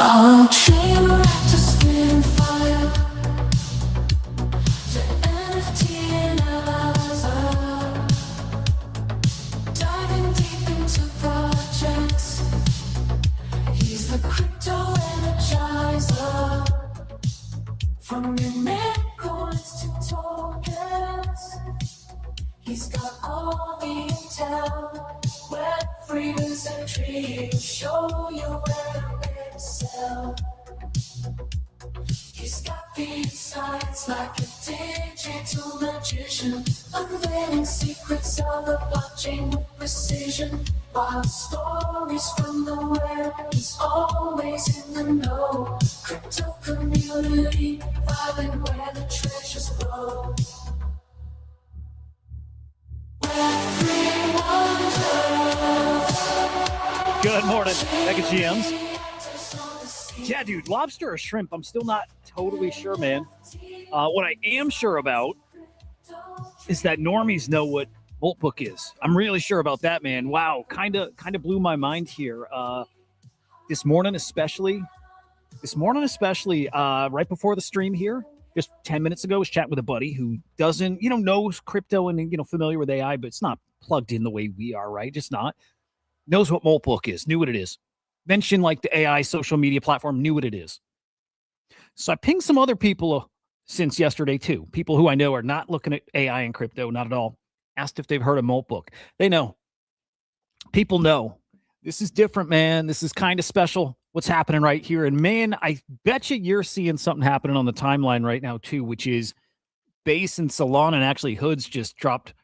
I'll train right to spin fire. The NFT analyzer, diving deep into projects. He's the crypto energizer. From your mint coins to tokens, he's got all the intel. Web freezers and trees show you where to excel. He's got the insights like a digital magician, unveiling secrets of the blockchain with precision. Wild stories from the web, he's always in the know. Crypto community, vibing where the treasures flow. Good morning, Mega GMs. Yeah, dude, lobster or shrimp, I'm still not totally sure, man. What I am sure about is that normies know what Moltbook is. I'm really sure about that, man. Wow, kind of blew my mind here. This morning especially, right before the stream here, just 10 minutes ago, I was chatting with a buddy who doesn't, knows crypto and, familiar with AI, but it's not plugged in the way we are, right? Just not. Knows what Moltbook is, knew what it is. Mentioned like the AI social media platform, knew what it is. So I pinged some other people since yesterday too. People who I know are not looking at AI and crypto, not at all. Asked if they've heard of Moltbook. They know. People know. This is different, man. This is kind of special. What's happening right here. And man, I bet you're seeing something happening on the timeline right now too, which is Base and Solana, and actually Hoods just dropped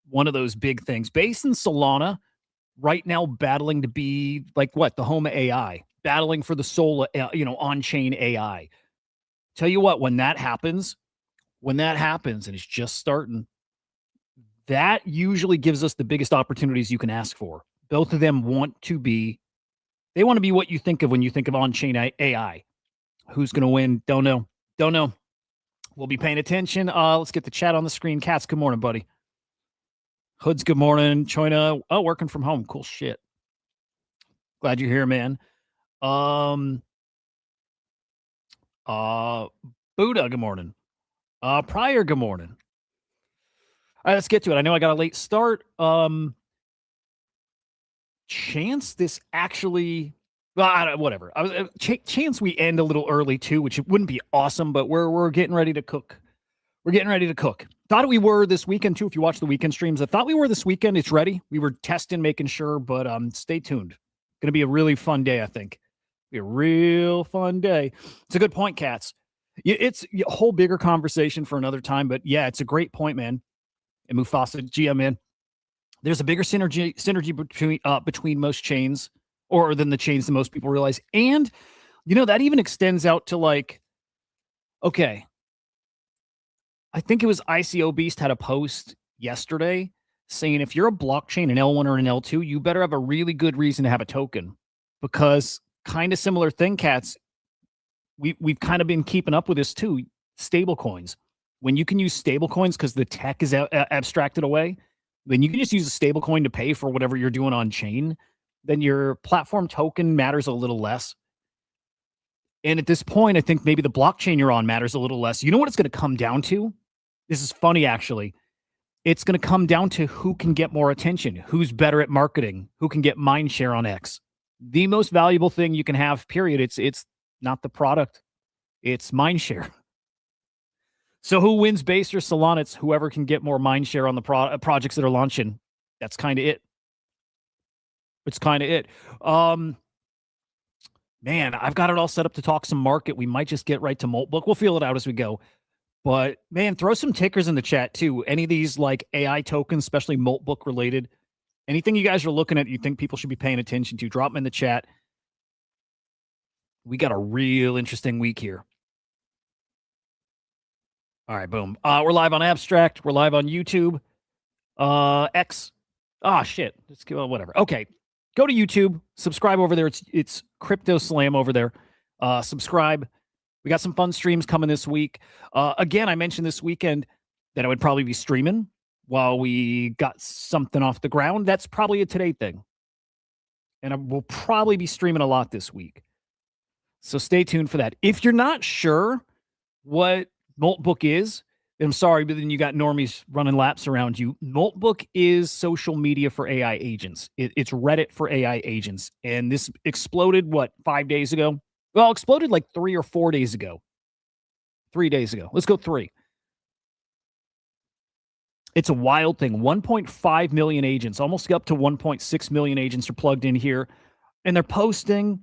one of those big things. Base and Solana right now battling to be like what? The home AI, battling for the soul, on-chain AI. Tell you what, when that happens, and it's just starting, that usually gives us the biggest opportunities you can ask for. Both of them want to be what you think of when you think of on-chain AI. Who's going to win? Don't know. We'll be paying attention. Let's get the chat on the screen. Katz, good morning, buddy. Hoods, good morning. Choina, working from home. Cool shit. Glad you're here, man. Buddha, good morning. Pryor, good morning. All right, let's get to it. I know I got a late start. Chance this actually, whatever. Chance we end a little early too, which wouldn't be awesome, but we're getting ready to cook. Thought we were this weekend too. If you watch the weekend streams, I thought we were this weekend. It's ready. We were testing, making sure, but stay tuned. Going to be a really fun day, I think. Be a real fun day. It's a good point, Cats. It's a whole bigger conversation for another time, but yeah, it's a great point, man. And Mufasa, GM, man. There's a bigger synergy between most chains, or than the chains that most people realize. And, that even extends out to like, okay, I think it was ICO Beast had a post yesterday saying if you're a blockchain, an L1 or an L2, you better have a really good reason to have a token, because kind of similar thing, Cats. We've kind of been keeping up with this too. Stable coins. When you can use stable coins because the tech is abstracted away, then you can just use a stable coin to pay for whatever you're doing on chain. Then your platform token matters a little less. And at this point, I think maybe the blockchain you're on matters a little less. You know what it's going to come down to? This is funny, actually. It's going to come down to who can get more attention, who's better at marketing, who can get mind share on X. The most valuable thing you can have, period. It's not the product. It's mind share. So who wins Base or Solana? It's whoever can get more mind share on the projects that are launching. That's kind of it. Man, I've got it all set up to talk some market. We might just get right to Moltbook. We'll feel it out as we go. But man, throw some tickers in the chat too. Any of these like AI tokens, especially Moltbook related, anything you guys are looking at you think people should be paying attention to, drop them in the chat. We got a real interesting week here. All right, boom. We're live on Abstract. We're live on YouTube. X. Shit. Let's go. Whatever. Okay. Go to YouTube. Subscribe over there. It's Crypto Slam over there. Subscribe. We got some fun streams coming this week. Again, I mentioned this weekend that I would probably be streaming while we got something off the ground. That's probably a today thing. And I will probably be streaming a lot this week. So stay tuned for that. If you're not sure what Moltbook is, I'm sorry, but then you got normies running laps around you. Moltbook is social media for AI agents. It's Reddit for AI agents. And this exploded, what, 5 days ago? Well, exploded like 3 or 4 days ago. 3 days ago. Let's go 3. It's a wild thing. 1.5 million agents, almost up to 1.6 million agents are plugged in here. And they're posting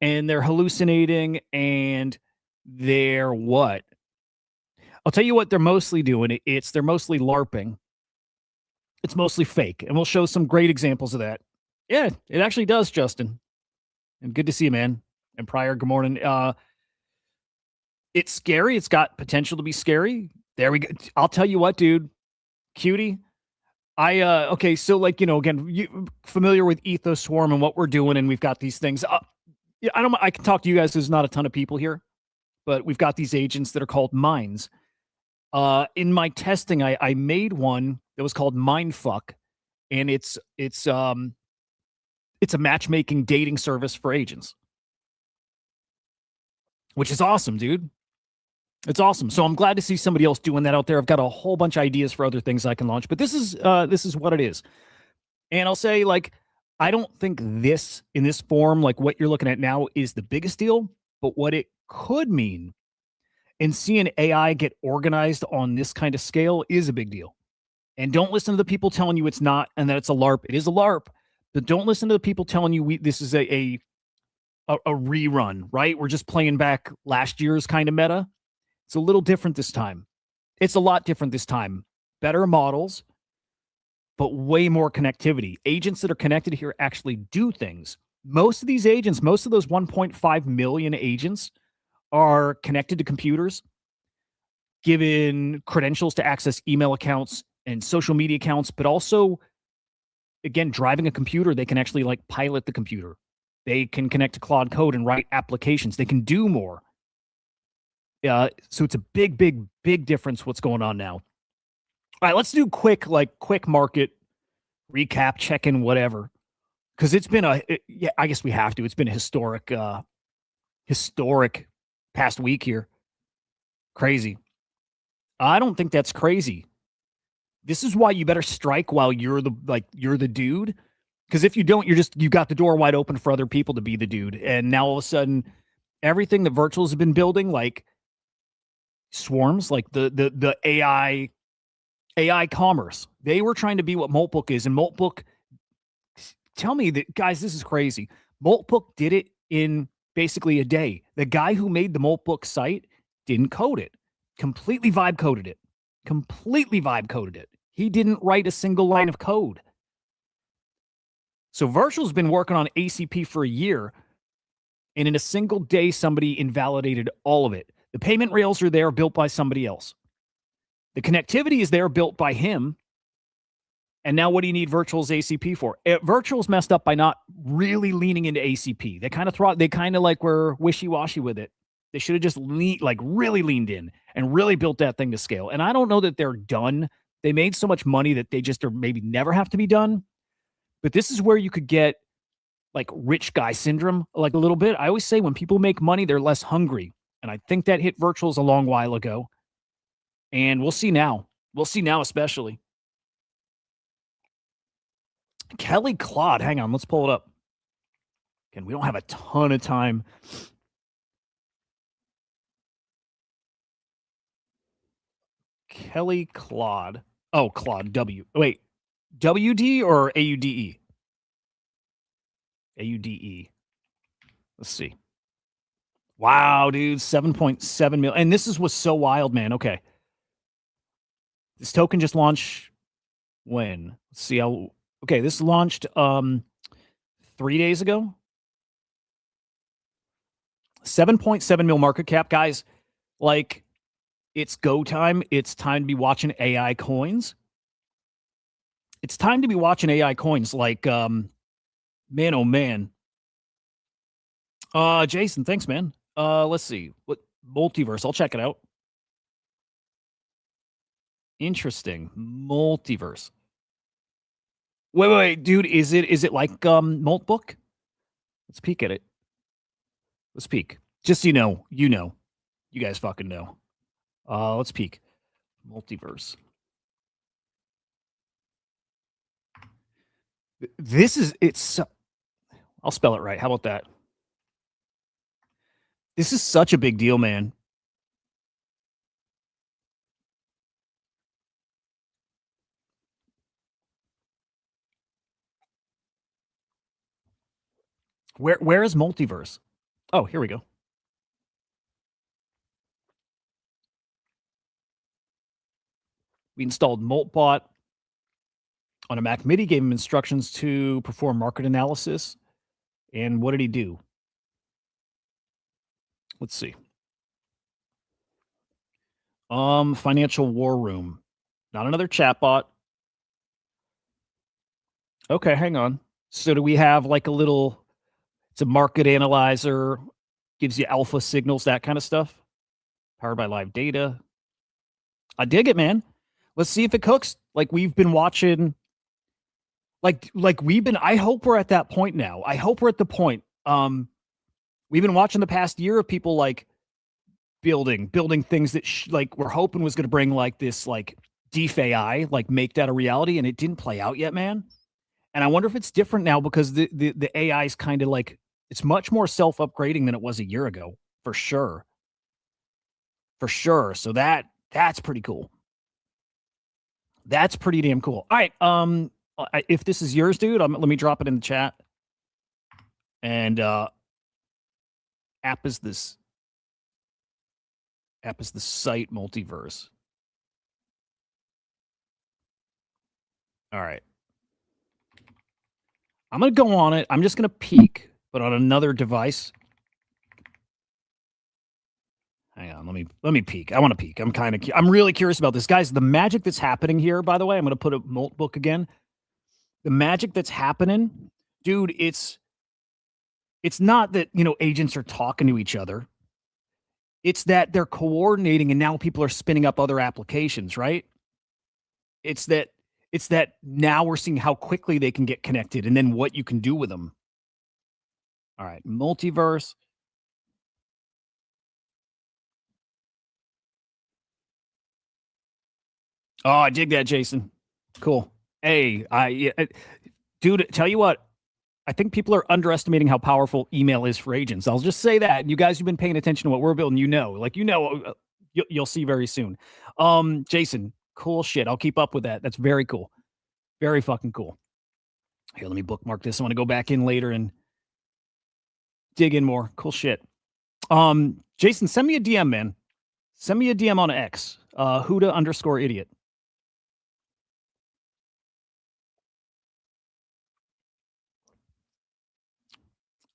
and they're hallucinating and they're what? I'll tell you what they're mostly doing. They're mostly LARPing. It's mostly fake. And we'll show some great examples of that. Yeah, it actually does, Justin. And good to see you, man. And Pryor, good morning. It's scary. It's got potential to be scary. There we go. I'll tell you what, dude. Cutie. Okay, so like, again, you familiar with Ethos Swarm and what we're doing, and we've got these things. Yeah, I can talk to you guys. There's not a ton of people here, but we've got these agents that are called minds. In my testing, I made one that was called Mindfuck, and it's a matchmaking dating service for agents, which is awesome, dude. It's awesome. So I'm glad to see somebody else doing that out there. I've got a whole bunch of ideas for other things I can launch, but this is what it is. And I'll say, like, I don't think this in this form, like what you're looking at now, is the biggest deal, but what it could mean and seeing AI get organized on this kind of scale is a big deal. And don't listen to the people telling you it's not and that it's a LARP. It is a LARP, but don't listen to the people telling you this is a rerun, right? We're just playing back last year's kind of meta. It's a little different this time. It's a lot different this time. Better models, but way more connectivity. Agents that are connected here actually do things. Most of these agents, most of those 1.5 million agents are connected to computers, given credentials to access email accounts and social media accounts, but also, again, driving a computer, they can actually like pilot the computer. They can connect to Claude Code and write applications. They can do more. So it's a big, big, big difference what's going on now. All right, let's do quick market recap, check-in, whatever. Because it's been I guess we have to. It's been a historic past week here. Crazy. I don't think that's crazy. This is why you better strike while you're the dude. Because if you don't, you got the door wide open for other people to be the dude. And now all of a sudden, everything that Virtuals have been building, like swarms, like the AI commerce, they were trying to be what Moltbook is. And Moltbook, tell me that, guys, this is crazy. Moltbook did it in basically a day. The guy who made the Moltbook site didn't code it. Completely vibe coded it. He didn't write a single line of code. So Virtual's been working on ACP for a year, and in a single day, somebody invalidated all of it. The payment rails are there, built by somebody else. The connectivity is there, built by him. And now what do you need Virtual's ACP for? Virtual's messed up by not really leaning into ACP. They kind of like were wishy-washy with it. They should have just really leaned in and really built that thing to scale. And I don't know that they're done. They made so much money that they just are maybe never have to be done. But this is where you could get like rich guy syndrome, like a little bit. I always say when people make money, they're less hungry. And I think that hit Virtuals a long while ago. And we'll see now. Especially. Kelly Claude. Hang on, let's pull it up. Again, we don't have a ton of time. Kelly Claude. Oh, Claude W. Wait, WD or AUDE? AUDE. Let's see. Wow, dude, 7.7 million. And this was so wild, man. Okay. This token just launched when? Let's see how. Okay, this launched 3 days ago. 7.7 mil market cap, guys. Like, it's go time. It's time to be watching AI coins. Like, man, oh man. Jason, thanks, man. Let's see. What multiverse? I'll check it out. Interesting. Multiverse. Wait, dude. Is it like Moltbook? Let's peek at it. Let's peek. Just so you know. You guys fucking know. Let's peek. Multiverse. This is it's I'll spell it right. How about that? This is such a big deal, man. Where is multiverse? Oh, here we go. We installed Moltbot on a Mac Mini, gave him instructions to perform market analysis. And what did he do? Let's see. Financial War Room. Not another chatbot. Okay, hang on. So do we have like a little, it's a market analyzer, gives you alpha signals, that kind of stuff? Powered by live data. I dig it, man. Let's see if it cooks. Like we've been watching, like we've been, I hope we're at that point now. I hope we're at the point. We've been watching the past year of people like building things that like we're hoping was going to bring like this like deep AI, like make that a reality, and it didn't play out yet, man. And I wonder if it's different now because the AI is kind of like it's much more self-upgrading than it was a year ago, for sure. For sure. So that's pretty cool. That's pretty damn cool. All right. If this is yours, dude, let me drop it in the chat. And app is the site multiverse. All right. I'm gonna go on it. I'm just gonna peek, but on another device. Hang on, let me peek. I want to peek. I'm really curious about this, guys. The magic that's happening here, by the way, I'm gonna put a Moltbook again. The magic that's happening, dude. It's not that agents are talking to each other. It's that they're coordinating, and now people are spinning up other applications, right? It's that now we're seeing how quickly they can get connected, and then what you can do with them. All right, multiverse. Oh, I dig that, Jason. Cool. Hey, dude, tell you what, I think people are underestimating how powerful email is for agents. I'll just say that. And you guys who've been paying attention to what we're building, you'll see very soon. Jason, cool shit. I'll keep up with that. That's very cool. Very fucking cool. Here, let me bookmark this. I want to go back in later and dig in more. Cool shit. Jason, send me a DM, man. Send me a DM on X. Hudah_idiot.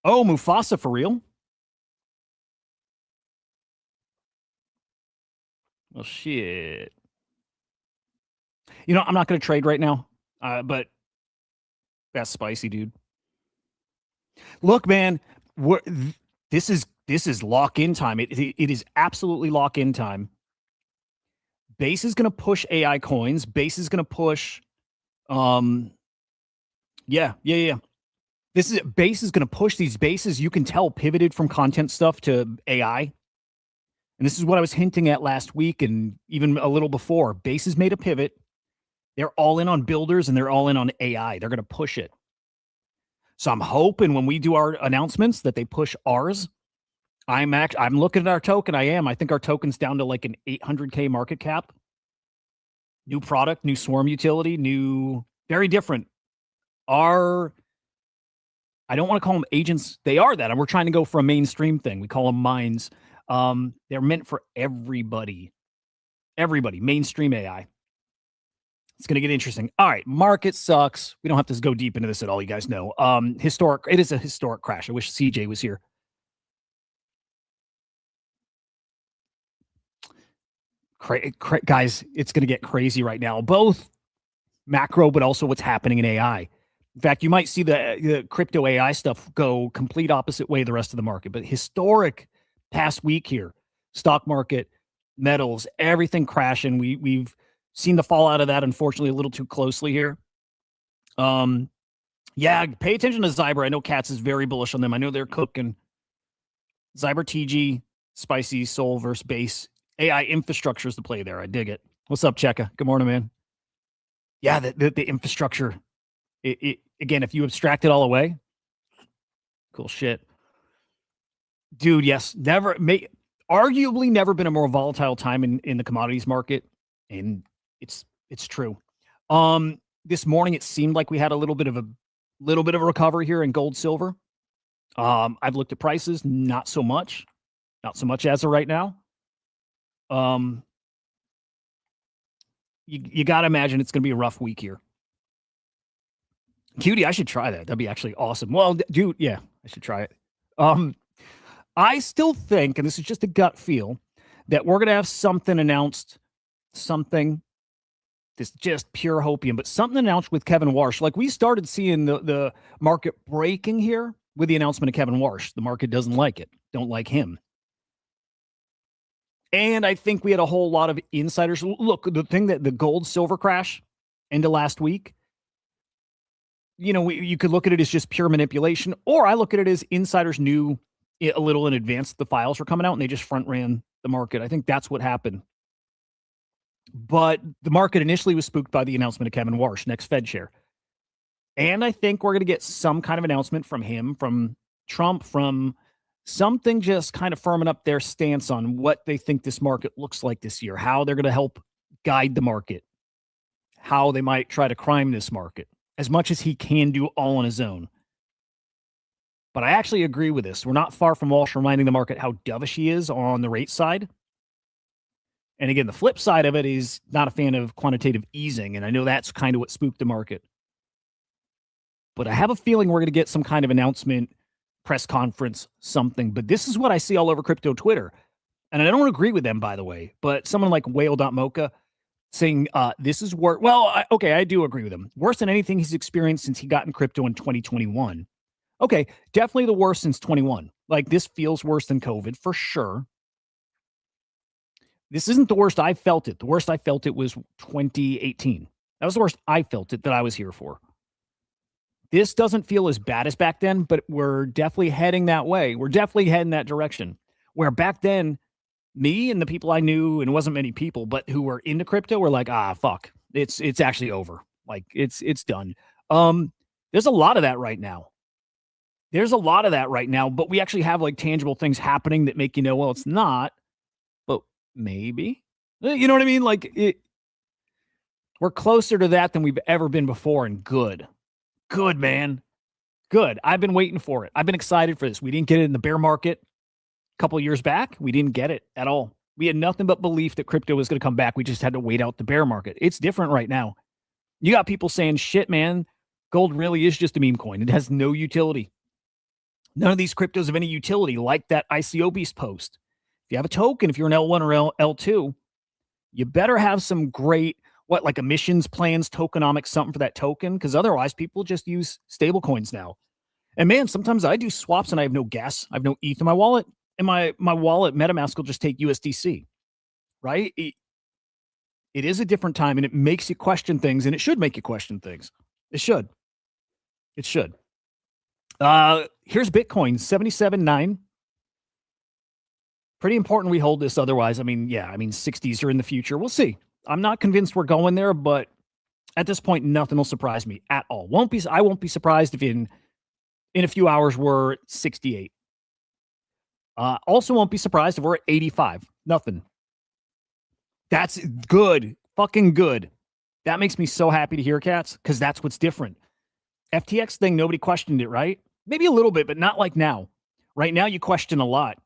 Oh, Mufasa for real? Well, shit. I'm not going to trade right now, but that's spicy, dude. Look, man, this is lock-in time. It is absolutely lock-in time. Base is going to push AI coins. Base is going to push, yeah. Base is going to push these bases. You can tell pivoted from content stuff to AI. And this is what I was hinting at last week and even a little before. Base has made a pivot. They're all in on builders and they're all in on AI. They're going to push it. So I'm hoping when we do our announcements that they push ours. I'm looking at our token. I think our token's down to like an 800K market cap. New product, new swarm utility, very different. I don't want to call them agents. They are that. And we're trying to go for a mainstream thing. We call them mines. They're meant for everybody. Everybody. Mainstream AI. It's going to get interesting. All right. Market sucks. We don't have to go deep into this at all. You guys know. It is a historic crash. I wish CJ was here. Guys, it's going to get crazy right now. Both macro, but also what's happening in AI. In fact, you might see the crypto AI stuff go complete opposite way the rest of the market. But historic past week here, stock market, metals, everything crashing. We've seen the fallout of that, unfortunately, a little too closely here. Yeah, pay attention to Zyber. I know Katz is very bullish on them. I know they're cooking. Zyber TG, Spicy, Soul versus Base. AI infrastructure is the play there. I dig it. What's up, Cheka? Good morning, man. Yeah, the infrastructure. Again, if you abstract it all away, cool shit. Dude, yes. Arguably never been a more volatile time in the commodities market. And it's true. This morning it seemed like we had a little bit of a recovery here in gold, silver. I've looked at prices, not so much as of right now. You got to imagine it's going to be a rough week here. Cutie, I should try that. That'd be actually awesome. Well, dude, yeah, I should try it. I still think, and this is just a gut feel, that we're going to have something announced, this just pure hopium, but something announced with Kevin Warsh. Like we started seeing the market breaking here with the announcement of Kevin Warsh. The market doesn't like it, don't like him. And I think we had a whole lot of insiders. Look, the thing that the gold silver crash into last week, you could look at it as just pure manipulation, or I look at it as insiders knew a little in advance the files were coming out and they just front ran the market. I think that's what happened. But the market initially was spooked by the announcement of Kevin Warsh, next Fed chair. And I think we're going to get some kind of announcement from him, from Trump, from something just kind of firming up their stance on what they think this market looks like this year, how they're going to help guide the market, how they might try to crime this market, as much as he can do all on his own. But I actually agree with this. We're not far from Walsh reminding the market how dovish he is on the rate side. And again, the flip side of it is not a fan of quantitative easing. And I know that's kind of what spooked the market. But I have a feeling we're going to get some kind of announcement, press conference, something. But this is what I see all over crypto Twitter. And I don't agree with them, by the way. But someone like Whale.mocha saying this is worse. Well, I do agree with him. Worse than anything he's experienced since he got in crypto in 2021. Okay, definitely the worst since 21. Like, this feels worse than COVID, for sure. This isn't the worst I felt it. The worst I felt it was 2018. That was the worst I felt it that I was here for. This doesn't feel as bad as back then, but we're definitely heading that way. We're definitely heading that direction. Where back then, me and the people I knew, and it wasn't many people, but who were into crypto were like, fuck. It's actually over. Like, it's done. There's a lot of that right now. But we actually have like tangible things happening that make you know, well, it's not, but maybe. You know what I mean? Like, we're closer to that than we've ever been before, and good. Good, man. Good. I've been waiting for it. I've been excited for this. We didn't get it in the bear market a couple of years back. We didn't get it at all. We had nothing but belief that crypto was going to come back. We just had to wait out the bear market. It's different right now. You got people saying, shit, man, gold really is just a meme coin. It has no utility. None of these cryptos have any utility, like that ICO Beast post. If you have a token, if you're an L1 or L2, you better have some great, like emissions plans, tokenomics, something for that token, because otherwise people just use stable coins now. And man, sometimes I do swaps and I have no gas. I have no ETH in my wallet, and my wallet, MetaMask, will just take USDC, right? It is a different time, and it makes you question things, and it should make you question things. It should. Here's Bitcoin, 77.9. Pretty important we hold this. Otherwise, 60s are in the future. We'll see. I'm not convinced we're going there, but at this point, nothing will surprise me at all. I won't be surprised if in a few hours we're at 68. Also won't be surprised if we're at 85. Nothing. That's good. Fucking good. That makes me so happy to hear, cats, because that's what's different. FTX thing, nobody questioned it, right? Maybe a little bit, but not like now. Right now, you question a lot.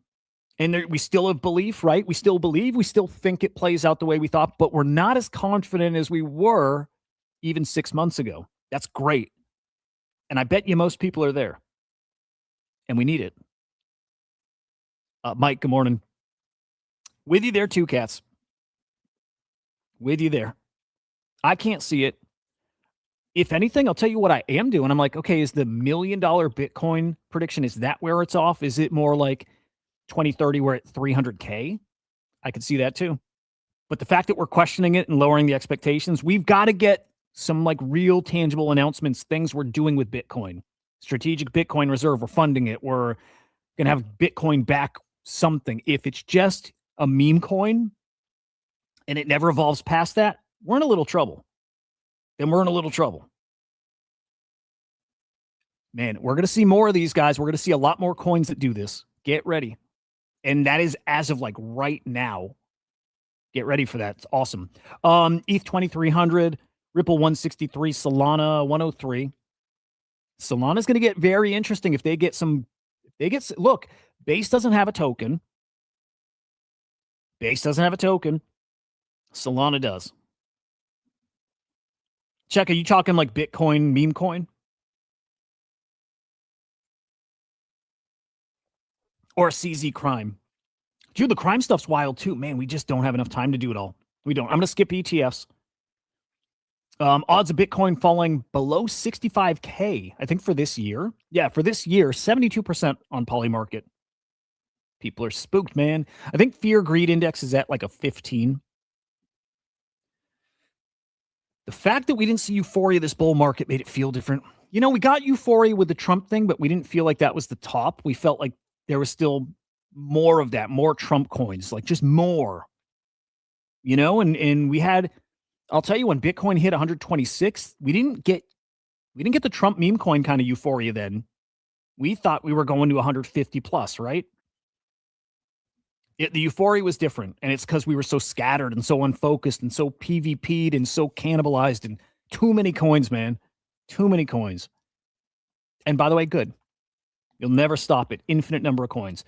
And we still have belief, right? We still believe. We still think it plays out the way we thought, but we're not as confident as we were even 6 months ago. That's great. And I bet you most people are there. And we need it. Mike, good morning. With you there too, cats. With you there. I can't see it. If anything, I'll tell you what I am doing. I'm like, okay, is the $1 million Bitcoin prediction, is that where it's off? Is it more like 2030 we're at 300K? I could see that too. But the fact that we're questioning it and lowering the expectations, we've got to get some like real tangible announcements, things we're doing with Bitcoin. Strategic Bitcoin Reserve, we're funding it. We're Going to have Bitcoin back something. If it's just a meme coin and it never evolves past that, we're in a little trouble. Then we're in a little trouble. Man, we're going to see more of these guys. We're going to see a lot more coins that do this. Get ready. And that is as of like right now. Get ready for that. It's awesome. ETH 2300, Ripple 163, Solana 103. Solana's going to get very interesting if they get some. Look, Base doesn't have a token. Solana does. Check, are you talking like Bitcoin meme coin? Or CZ crime? Dude, the crime stuff's wild too. Man, we just don't have enough time to do it all. We don't. I'm going to skip ETFs. Odds of Bitcoin falling below 65K, I think for this year. Yeah, for this year, 72% on Polymarket. People are spooked, man. I think fear greed index is at like a 15. The fact that we didn't see euphoria this bull market made it feel different. You know, we got euphoria with the Trump thing, but we didn't feel like that was the top. We felt like there was still more of that, more Trump coins, like just more. You know, and we had, I'll tell you, when Bitcoin hit 126, we didn't get the Trump meme coin kind of euphoria then. We thought we were going to 150 plus, right? The euphoria was different, and it's because we were so scattered and so unfocused and so PvP'd and so cannibalized and too many coins, man. Too many coins. And by the way, good. You'll never stop it. Infinite number of coins.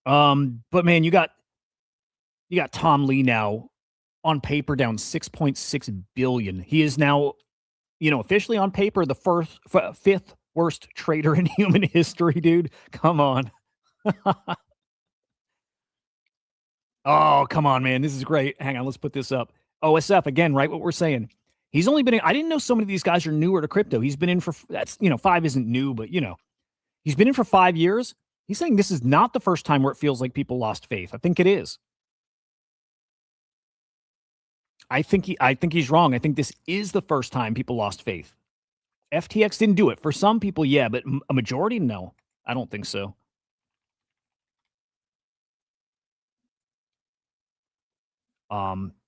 But man, you got Tom Lee now on paper down 6.6 billion. He is now, officially on paper the fifth worst trader in human history, dude. Come on. Oh, come on, man. This is great. Hang on, let's put this up. OSF, again, right? What we're saying. He's only been in, I didn't know so many of these guys are newer to crypto. He's been in for, 5 isn't new, but, he's been in for 5 years. He's saying this is not the first time where it feels like people lost faith. I think it is. I think he's wrong. I think this is the first time people lost faith. FTX didn't do it. For some people, yeah, but a majority, no. I don't think so.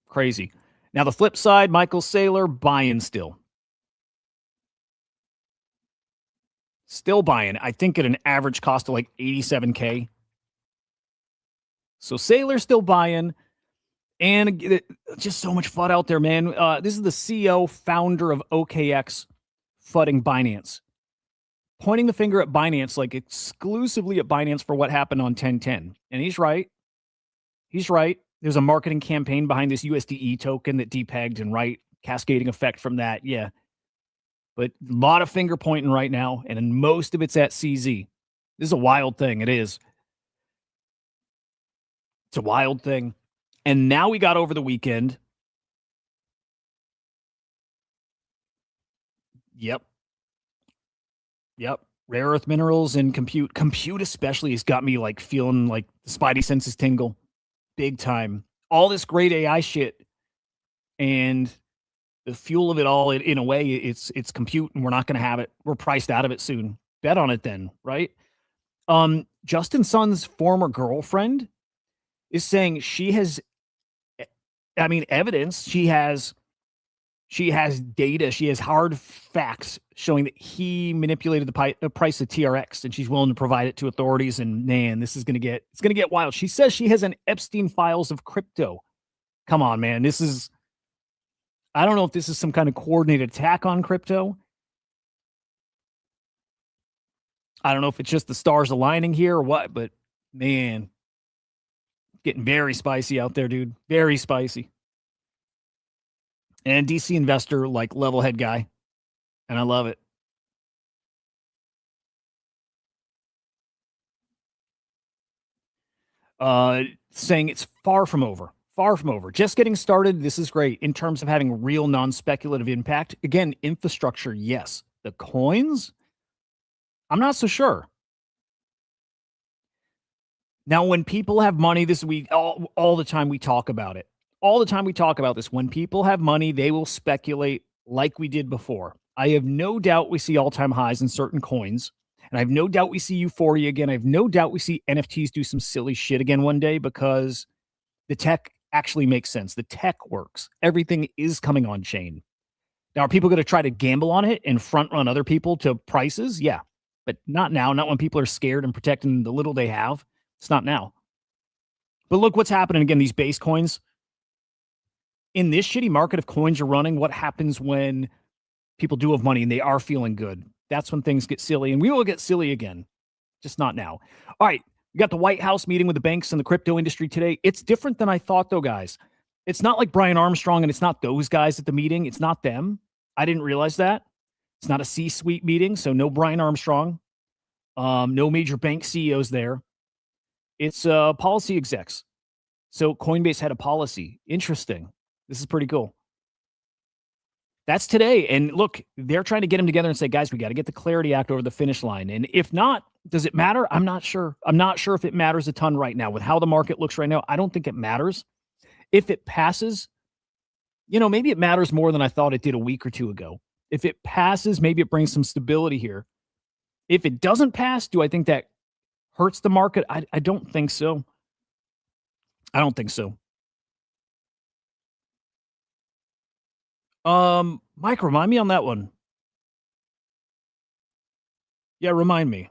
Crazy. Now the flip side, Michael Saylor buying still. Still buying. I think at an average cost of like 87K. So Saylor still buying. And just so much FUD out there, man. This is the CEO, founder of OKX, fudding Binance. Pointing the finger at Binance, like exclusively at Binance for what happened on 10/10. And he's right. He's right. There's a marketing campaign behind this USDE token that depegged and right. Cascading effect from that. Yeah. But a lot of finger pointing right now. And most of it's at CZ. This is a wild thing. It is. It's a wild thing. And now we got over the weekend. Yep. Rare earth minerals and compute. Compute especially has got me like feeling like the spidey senses tingle. Big time. All this great AI shit. And the fuel of it all, in a way, it's compute, and we're not going to have it. We're priced out of it soon. Bet on it then, right? Justin Sun's former girlfriend is saying she has, evidence. She has data. She has hard facts showing that he manipulated the price of TRX, and she's willing to provide it to authorities. And man, it's going to get wild. She says she has an Epstein files of crypto. Come on, man. I don't know if this is some kind of coordinated attack on crypto. I don't know if it's just the stars aligning here or what, but man, getting very spicy out there, dude. Very spicy. And DC investor, like level head guy. And I love it. Saying it's far from over. Far from over. Just getting started. This is great in terms of having real non-speculative impact. Again, infrastructure, yes. The coins, I'm not so sure. Now, when people have money, this week, all the time we talk about it. All the time we talk about this. When people have money, they will speculate like we did before. I have no doubt we see all-time highs in certain coins. And I have no doubt we see Euphoria again. I have no doubt we see NFTs do some silly shit again one day because the tech actually makes sense. The tech works. Everything is coming on chain. Now, are people going to try to gamble on it and front run other people to prices? Yeah, but not now. Not when people are scared and protecting the little they have. It's not now. But look what's happening again, these base coins. In this shitty market of coins are running, what happens when people do have money and they are feeling good? That's when things get silly, and we will get silly again, just not now. All right, we got the White House meeting with the banks and the crypto industry today. It's different than I thought, though, guys. It's not like Brian Armstrong, and it's not those guys at the meeting. It's not them. I didn't realize that. It's not a C-suite meeting, so no Brian Armstrong, no major bank CEOs there. It's policy execs. So Coinbase had a policy. Interesting. This is pretty cool. That's today. And look, they're trying to get them together and say, guys, we got to get the Clarity Act over the finish line. And if not, does it matter? I'm not sure. I'm not sure if it matters a ton right now. With how the market looks right now, I don't think it matters. If it passes, maybe it matters more than I thought it did a week or two ago. If it passes, maybe it brings some stability here. If it doesn't pass, do I think that hurts the market? I don't think so. I don't think so. Mike, remind me on that one. Yeah, remind me.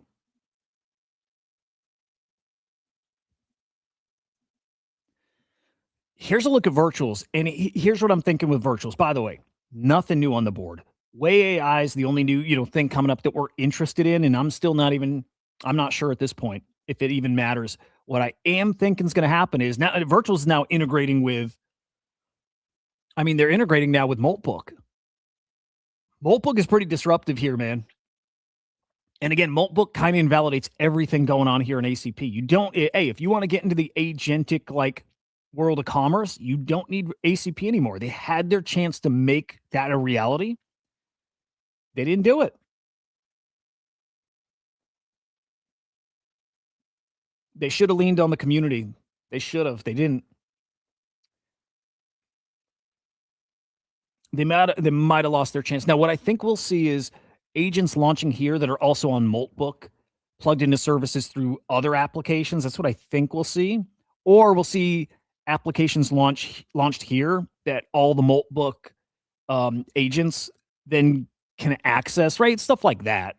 Here's a look at virtuals, and here's what I'm thinking with virtuals. By the way, nothing new on the board. Way AI is the only new, thing coming up that we're interested in, and I'm not sure at this point if it even matters. What I am thinking is going to happen is now virtuals is now integrating with. They're integrating now with Moltbook. Moltbook is pretty disruptive here, man. And again, Moltbook kind of invalidates everything going on here in ACP. If you want to get into the agentic world of commerce, you don't need ACP anymore. They had their chance to make that a reality. They didn't do it. They should have leaned on the community. They should have. They didn't. They might have lost their chance. Now, what I think we'll see is agents launching here that are also on Moltbook, plugged into services through other applications. That's what I think we'll see. Or we'll see applications launched here that all the Moltbook agents then can access, right? Stuff like that,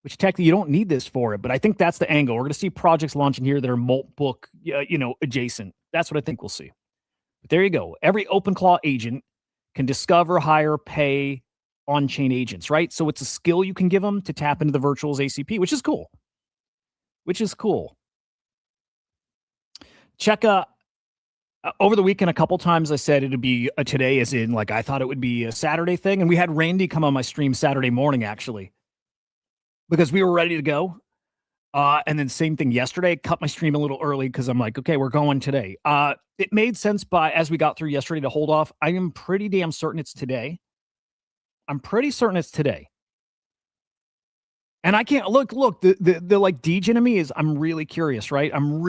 which technically you don't need this for it. But I think that's the angle. We're going to see projects launching here that are Moltbook, adjacent. That's what I think we'll see. But there you go. Every OpenClaw agent can discover, hire, pay on-chain agents, right? So it's a skill you can give them to tap into the virtuals ACP, which is cool. Check over the weekend a couple times I said it'd be a today, as in I thought it would be a Saturday thing. And we had Randy come on my stream Saturday morning, actually, because we were ready to go. And then same thing yesterday, cut my stream a little early because I'm like, okay, we're going today. It made sense as we got through yesterday to hold off. I am pretty damn certain it's today. I'm pretty certain it's today. And I can't look, the degen in me is I'm really curious, right? I'm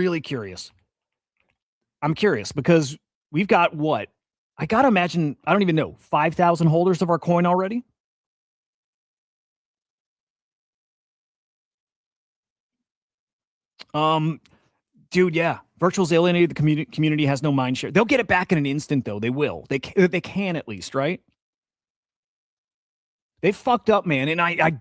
curious because we've got what? I got to imagine, I don't even know, 5,000 holders of our coin already? Dude, yeah. Virtual's alienated the community, has no mind share. They'll get it back in an instant, though. They will. They can at least, right? They fucked up, man. And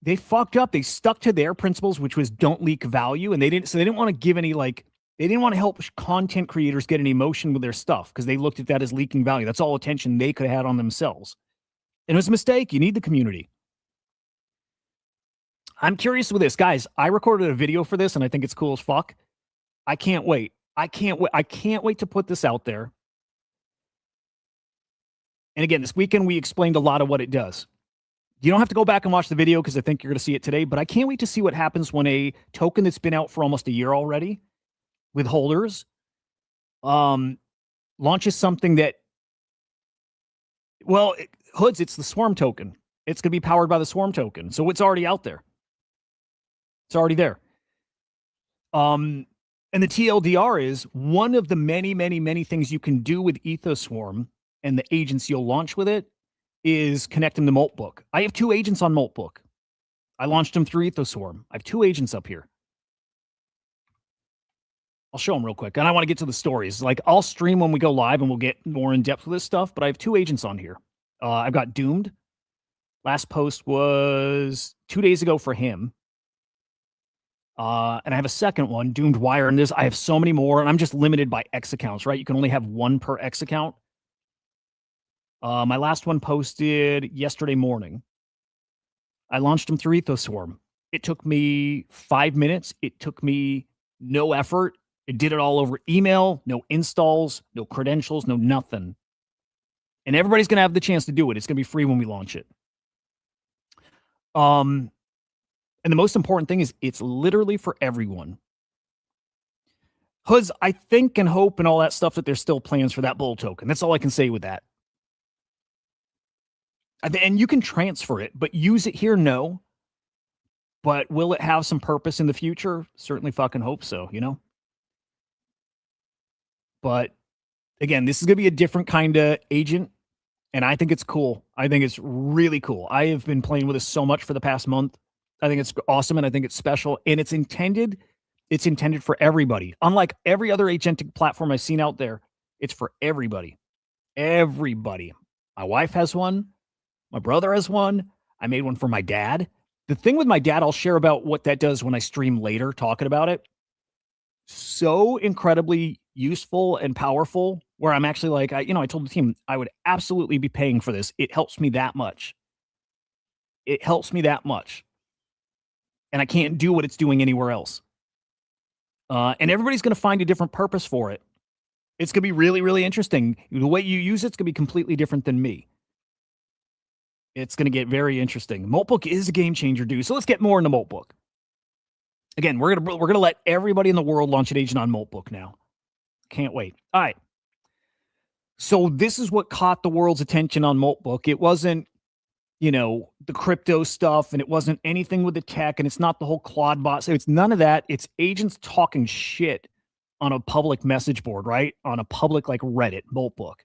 they fucked up. They stuck to their principles, which was don't leak value. And they didn't want to give any, they didn't want to help content creators get any emotion with their stuff because they looked at that as leaking value. That's all attention they could have had on themselves. And it was a mistake. You need the community. I'm curious with this. Guys, I recorded a video for this and I think it's cool as fuck. I can't wait. I can't wait to put this out there. And again, this weekend we explained a lot of what it does. You don't have to go back and watch the video because I think you're going to see it today, but I can't wait to see what happens when a token that's been out for almost a year already with holders launches something that, Hoods, it's the Swarm token. It's going to be powered by the Swarm token. So it's already out there. It's already there. And the TLDR is one of the many, many, many things you can do with EthosSwarm and the agents you'll launch with it is connect them to Moltbook. I have 2 agents on Moltbook. I launched them through Ethoswarm. I have 2 agents up here. I'll show them real quick. And I want to get to the stories. Like, I'll stream when we go live and we'll get more in depth with this stuff. But I have 2 agents on here. I've got Doomed. Last post was 2 days ago for him. And I have a second one, Doomed Wire. And I have so many more. And I'm just limited by X accounts, right? You can only have 1 per X account. My last one posted yesterday morning. I launched them through Ethoswarm. It took me 5 minutes. It took me no effort. It did it all over email, no installs, no credentials, no nothing. And everybody's going to have the chance to do it. It's going to be free when we launch it. And the most important thing is it's literally for everyone. Hoods, I think and hope and all that stuff that there's still plans for that bull token. That's all I can say with that. And you can transfer it, but use it here, no. But will it have some purpose in the future? Certainly fucking hope so, you know? But again, this is going to be a different kind of agent, and I think it's cool. I think it's really cool. I have been playing with this so much for the past month. I think it's awesome, and I think it's special, and it's intended for everybody. Unlike every other agentic platform I've seen out there, it's for everybody. Everybody. My wife has one. My brother has one. I made one for my dad. The thing with my dad, I'll share about what that does when I stream later, talking about it. So incredibly useful and powerful, where I'm actually like, I told the team I would absolutely be paying for this. It helps me that much. It helps me that much. And I can't do what it's doing anywhere else. And everybody's going to find a different purpose for it. It's going to be really, really interesting. The way you use it's going to be completely different than me. It's going to get very interesting. Moltbook is a game changer, dude. So let's get more into Moltbook. Again, we're gonna let everybody in the world launch an agent on Moltbook now. Can't wait. All right. So this is what caught the world's attention on Moltbook. It wasn't, the crypto stuff, and it wasn't anything with the tech, and it's not the whole Claude bot. So it's none of that. It's agents talking shit on a public message board, right? On a public like Reddit, Moltbook.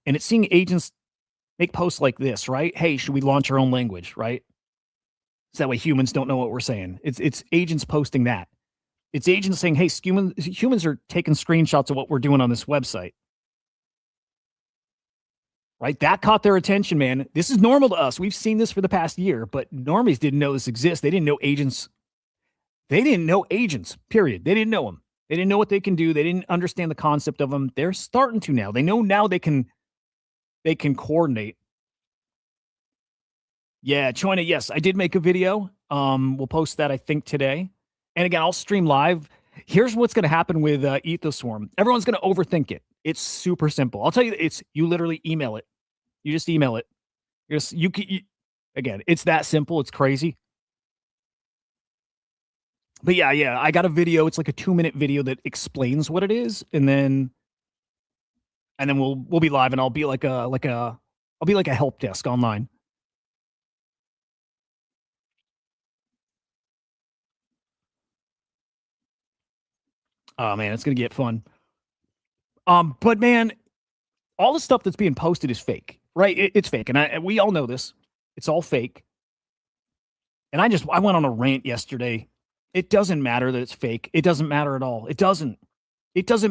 And it's seeing agents make posts like this, right? Hey, should we launch our own language, right? So that way humans don't know what we're saying. It's agents posting that. It's agents saying, hey, humans are taking screenshots of what we're doing on this website. Right? That caught their attention, man. This is normal to us. We've seen this for the past year, but normies didn't know this exists. They didn't know agents. They didn't know agents, period. They didn't know them. They didn't know what they can do. They didn't understand the concept of them. They're starting to now. They know now they can coordinate. Yeah, Choina, yes, I did make a video. We'll post that, I think, today. And again, I'll stream live. Here's what's going to happen with Ethoswarm. Everyone's going to overthink it. It's super simple. I'll tell you, you literally email it. You just email it. Again, it's that simple. It's crazy. But yeah, I got a video. It's like a 2-minute video that explains what it is, and then we'll be live, and I'll be like a help desk online. Oh man, it's gonna get fun. But man, all the stuff that's being posted is fake, right? It's fake, and we all know this. It's all fake. And I went on a rant yesterday. It doesn't matter that it's fake. It doesn't matter at all. It doesn't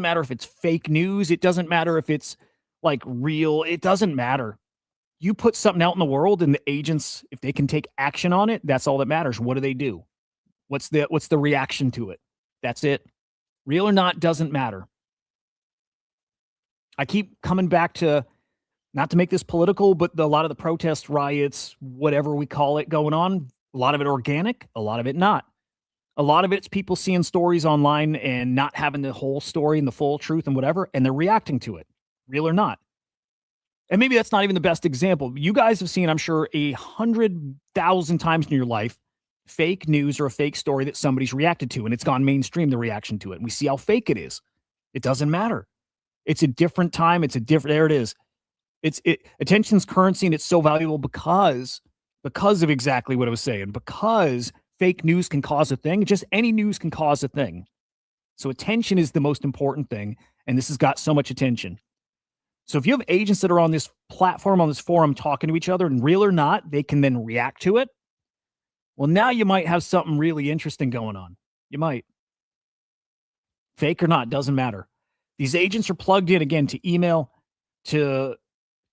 matter if it's fake news. It doesn't matter if it's like real. It doesn't matter. You put something out in the world, and the agents, if they can take action on it, that's all that matters. What do? What's the reaction to it? That's it. Real or not doesn't matter. I keep coming back to, not to make this political, but a lot of the protest riots, whatever we call it, going on, a lot of it organic, a lot of it not. A lot of it's people seeing stories online and not having the whole story and the full truth and whatever, and they're reacting to it, real or not. And maybe that's not even the best example. You guys have seen, I'm sure, 100,000 times in your life, fake news or a fake story that somebody's reacted to, and it's gone mainstream, the reaction to it. And we see how fake it is. It doesn't matter. It's a different time. There it is. Attention's currency, and it's so valuable because of exactly what I was saying, because fake news can cause a thing. Just any news can cause a thing. So attention is the most important thing, and this has got so much attention. So if you have agents that are on this platform, on this forum, talking to each other, and real or not, they can then react to it. Well, now you might have something really interesting going on. You might. Fake or not, doesn't matter. These agents are plugged in again to email, to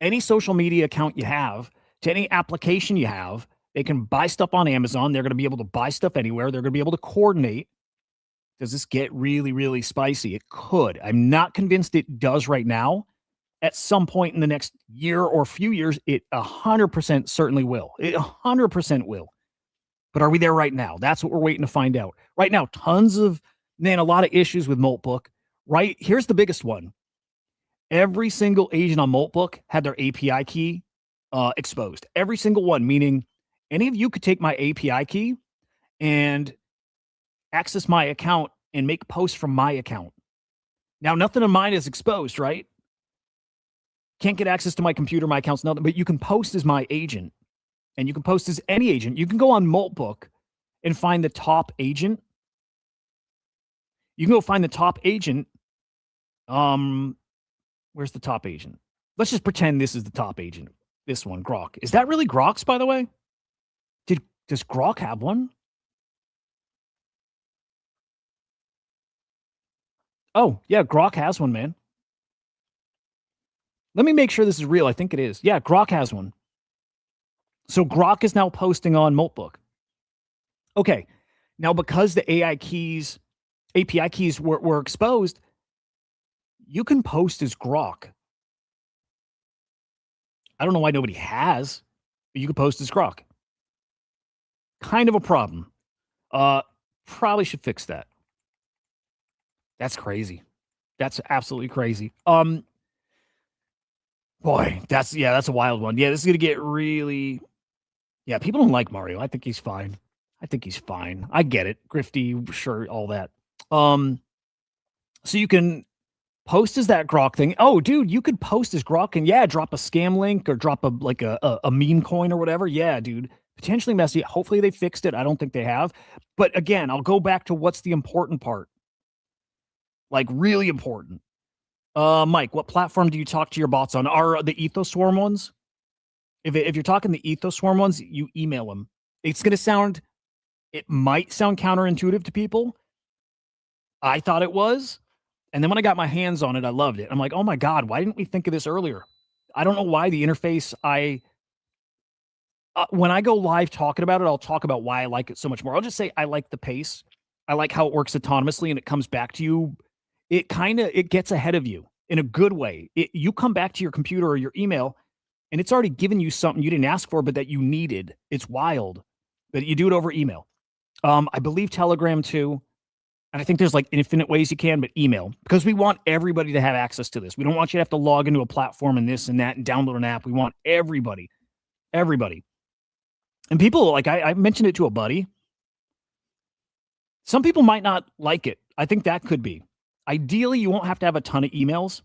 any social media account you have, to any application you have. They can buy stuff on Amazon. They're going to be able to buy stuff anywhere. They're going to be able to coordinate. Does this get really, really spicy? It could. I'm not convinced it does right now. At some point in the next year or few years, it 100% certainly will. It 100% will. But are we there right now? That's what we're waiting to find out. Right now, a lot of issues with Moltbook. Right? Here's the biggest one. Every single agent on Moltbook had their API key exposed. Every single one, meaning any of you could take my API key and access my account and make posts from my account. Now, nothing of mine is exposed, right? Can't get access to my computer, my account's nothing, but you can post as my agent, and you can post as any agent. You can go on Moltbook and find the top agent. You can go find the top agent. Where's the top agent? Let's just pretend this is the top agent. This one, Grok. Is that really Grok's, by the way? Does Grok have one? Oh, yeah, Grok has one, man. Let me make sure this is real. I think it is. Yeah, Grok has one. So Grok is now posting on Moltbook. Okay. Now, because the API keys were exposed, you can post as Grok. I don't know why nobody has, but you can post as Grok. Kind of a problem. Probably should fix that. That's crazy. That's absolutely crazy. Boy, that's a wild one. Yeah, this is gonna get really. Yeah, people don't like Mario. I think he's fine. I get it. Grifty, sure, all that. So you can post as that Grok thing. Oh, dude, you could post as Grok and drop a scam link or drop a meme coin or whatever. Yeah, dude. Potentially messy. Hopefully they fixed it. I don't think they have. But again, I'll go back to what's the important part. Like really important. Mike, what platform do you talk to your bots on? Are the EthosSwarm ones? If you're talking the EthosSwarm ones, you email them. It might sound counterintuitive to people. I thought it was. And then when I got my hands on it, I loved it. I'm like, oh my God, why didn't we think of this earlier? I don't know why the interface, when I go live talking about it, I'll talk about why I like it so much more. I'll just say I like the pace. I like how it works autonomously and it comes back to you. It gets ahead of you in a good way. You come back to your computer or your email and it's already given you something you didn't ask for, but that you needed. It's wild. But you do it over email. I believe Telegram too. And I think there's like infinite ways you can, but email. Because we want everybody to have access to this. We don't want you to have to log into a platform and this and that and download an app. We want everybody. Everybody. And people, like I mentioned it to a buddy. Some people might not like it. I think that could be. Ideally, you won't have to have a ton of emails.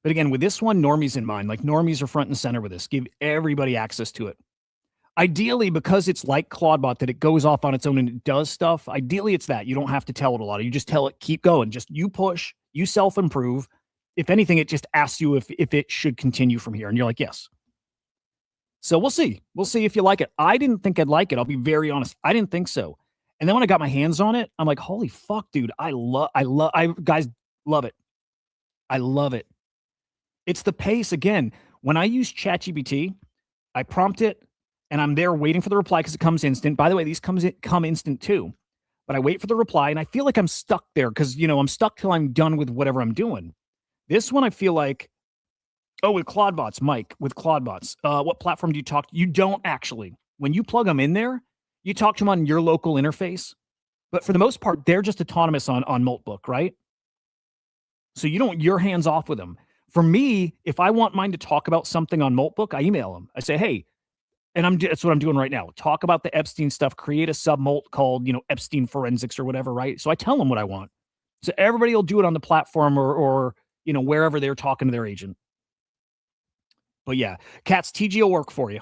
But again, with this one, normies in mind. Like normies are front and center with this. Give everybody access to it. Ideally, because it's like Claudebot, that it goes off on its own and it does stuff. Ideally, it's that. You don't have to tell it a lot. You just tell it, keep going. Just you push, you self-improve. If anything, it just asks you if it should continue from here. And you're like, yes. So we'll see. We'll see if you like it. I didn't think I'd like it. I'll be very honest. I didn't think so. And then when I got my hands on it, I'm like, holy fuck, dude. I guys love it. I love it. It's the pace. Again, when I use ChatGPT, I prompt it and I'm there waiting for the reply because it comes instant. By the way, these come instant too. But I wait for the reply and I feel like I'm stuck there because, I'm stuck till I'm done with whatever I'm doing. This one, I feel like, with Claudebots, Mike, with Claudebots, what platform do you talk to? You don't actually. When you plug them in there, you talk to them on your local interface. But for the most part, they're just autonomous on Moltbook, right? So you're hands off with them. For me, if I want mine to talk about something on Moltbook, I email them. I say, hey, and that's what I'm doing right now. Talk about the Epstein stuff, create a sub-molt called, Epstein Forensics or whatever, right? So I tell them what I want. So everybody will do it on the platform or wherever they're talking to their agent. But yeah, Cats, TG will work for you.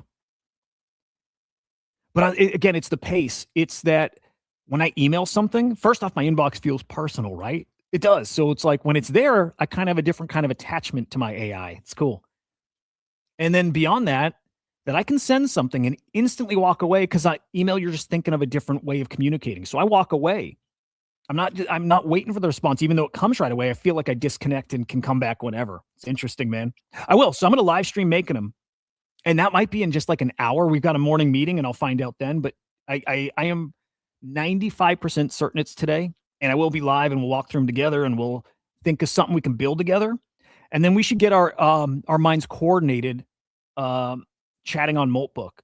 But again, it's the pace. It's that when I email something, first off, my inbox feels personal, right? It does. So it's like when it's there, I kind of have a different kind of attachment to my AI. It's cool. And then beyond that, that I can send something and instantly walk away because email, you're just thinking of a different way of communicating. So I walk away. I'm not waiting for the response, even though it comes right away. I feel like I disconnect and can come back whenever. It's interesting, man. I will. So I'm going to live stream making them. And that might be in just like an hour. We've got a morning meeting and I'll find out then. But I am 95% certain it's today. And I will be live and we'll walk through them together and we'll think of something we can build together. And then we should get our minds coordinated, chatting on Moltbook.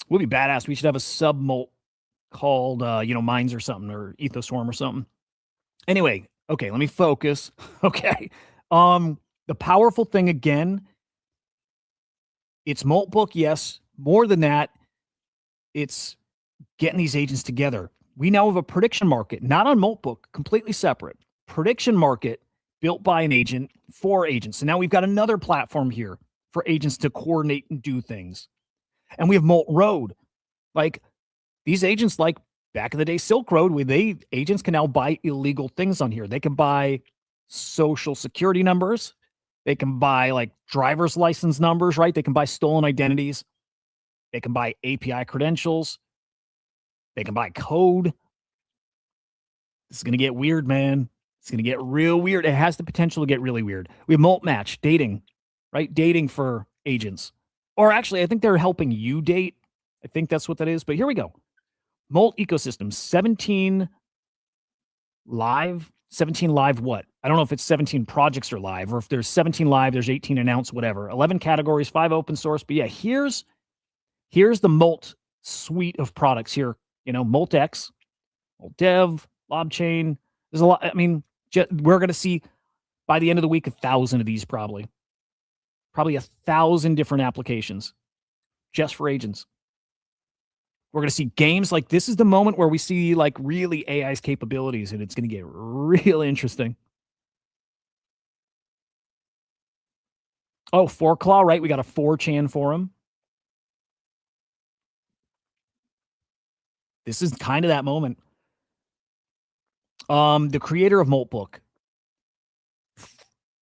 We'll be badass. We should have a sub Molt called, Minds or something, or Ethoswarm or something. Anyway, okay, let me focus. Okay. The powerful thing again, it's Moltbook, yes. More than that, it's getting these agents together. We now have a prediction market, not on Moltbook, completely separate. Prediction market built by an agent for agents. So now we've got another platform here for agents to coordinate and do things. And we have Molt Road. Like these agents, like back in the day, Silk Road, agents can now buy illegal things on here. They can buy social security numbers. They can buy like driver's license numbers, right? They can buy stolen identities. They can buy API credentials. They can buy code. This is going to get weird, man. It's going to get real weird. It has the potential to get really weird. We have Molt Match, dating, right? Dating for agents. Or actually, I think they're helping you date. I think that's what that is. But here we go. Molt ecosystem, 17 live what? I don't know if it's 17 projects are live or if there's 17 live, there's 18 announced, whatever. 11 categories, 5 open source. But yeah, here's the Molt suite of products here. Molt X, Molt Dev, LobChain. There's a lot. I mean, we're going to see by the end of the week 1,000 of these probably 1,000 different applications just for agents. We're going to see games like this is the moment where we see like really AI's capabilities, and it's going to get real interesting. Oh, 4Claw, right? We got a 4chan forum. This is kind of that moment. The creator of Moltbook,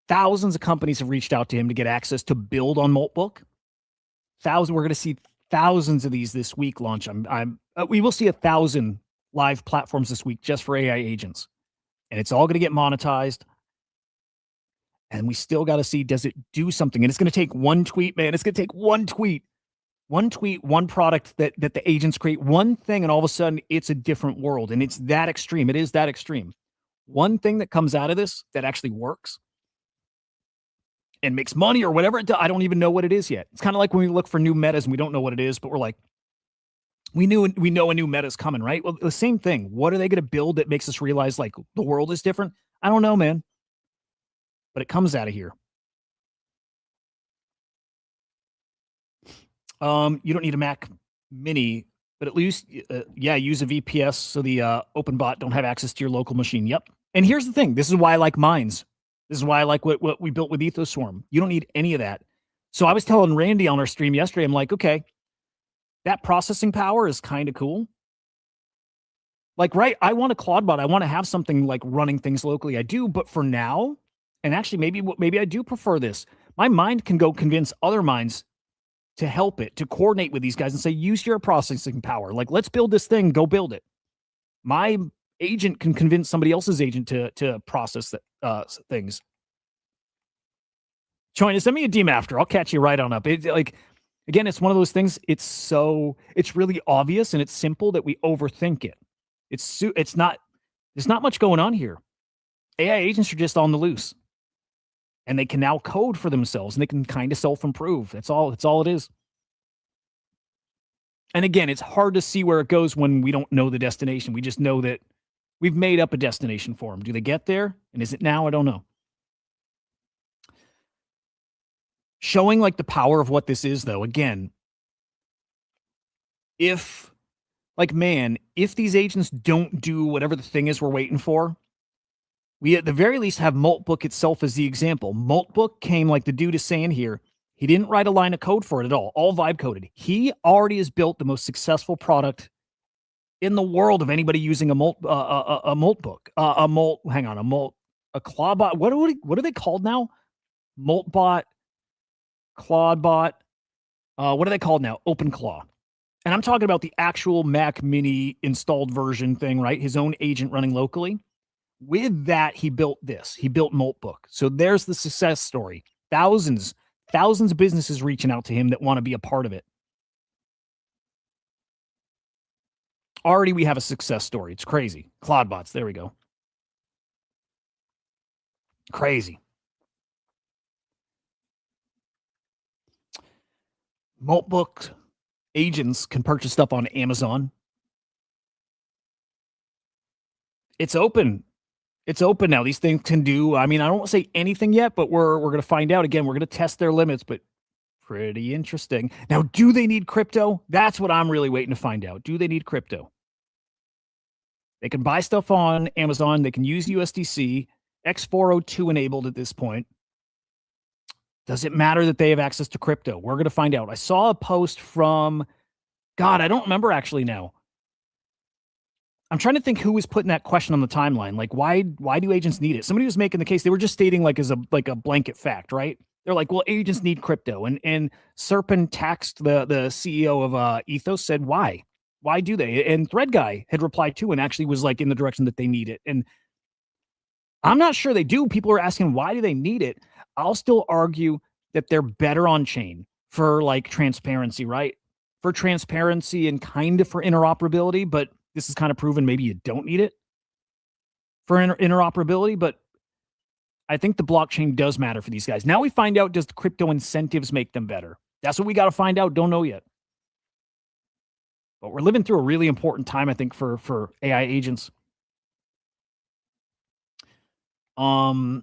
thousands of companies have reached out to him to get access to build on Moltbook. We're going to see thousands of these this week launch. We will see 1,000 live platforms this week just for AI agents, and it's all going to get monetized. And we still got to see, does it do something? And it's going to take one tweet, man. It's going to take one tweet, one product that the agents create, one thing, and all of a sudden it's a different world. And it's that extreme. It is that extreme. One thing that comes out of this that actually works and makes money or whatever it does, I don't even know what it is yet. It's kind of like when we look for new metas and we don't know what it is, but we're like, we know a new meta is coming, right? Well, the same thing. What are they going to build that makes us realize like the world is different? I don't know, man. But it comes out of here. You don't need a Mac Mini, but at least, use a VPS so the OpenBot don't have access to your local machine. Yep. And here's the thing. This is why I like Minds. This is why I like what we built with Ethoswarm. You don't need any of that. So I was telling Randy on our stream yesterday, I'm like, okay, that processing power is kind of cool. Like, right, I want a Claudebot. I want to have something like running things locally. I do, but for now, and actually maybe I do prefer this. My mind can go convince other minds to help it, to coordinate with these guys and say, use your processing power. Like, let's build this thing, go build it. My agent can convince somebody else's agent to process things. Join us. Send me a DM after. I'll catch you right on up. Again, it's one of those things. It's really obvious and it's simple that we overthink it. There's not much going on here. AI agents are just on the loose, and they can now code for themselves and they can kind of self-improve. That's all it is. And again, it's hard to see where it goes when we don't know the destination. We just know that we've made up a destination for them. Do they get there? And is it now? I don't know. Showing like the power of what this is, though, again, if these agents don't do whatever the thing is we're waiting for, we at the very least have Moltbook itself as the example. Moltbook came like the dude is saying here. He didn't write a line of code for it at all vibe coded. He already has built the most successful product in the world of anybody using a Moltbook. A Clawbot. What are they called now? Moltbot. Claude bot. What are they called now? OpenClaw. And I'm talking about the actual Mac Mini installed version thing, right? His own agent running locally. With that, he built this. He built Moltbook. So there's the success story. Thousands of businesses reaching out to him that want to be a part of it. Already we have a success story. It's crazy. Cloudbots. There we go. Crazy. Moltbook agents can purchase stuff on Amazon. It's open. It's open now. These things can do, I mean, I don't want to say anything yet, but we're going to find out. Again, we're going to test their limits, but pretty interesting. Now, do they need crypto? That's what I'm really waiting to find out. Do they need crypto? They can buy stuff on Amazon. They can use USDC, X402 enabled at this point. Does it matter that they have access to crypto? We're going to find out. I saw a post from, God, I don't remember actually now. I'm trying to think who was putting that question on the timeline. Like, why do agents need it? Somebody was making the case. They were just stating like as a blanket fact, right? They're like, well, agents need crypto. And Serpent taxed the CEO of Ethos, said, why? Why do they? And Thread Guy had replied too and actually was like in the direction that they need it. And I'm not sure they do. People are asking, why do they need it? I'll still argue that they're better on chain for like transparency, right? For transparency and kind of for interoperability, but this is kind of proven maybe you don't need it for interoperability, but I think the blockchain does matter for these guys. Now we find out, does the crypto incentives make them better? That's what we got to find out. Don't know yet. But we're living through a really important time, I think, for AI agents. Pay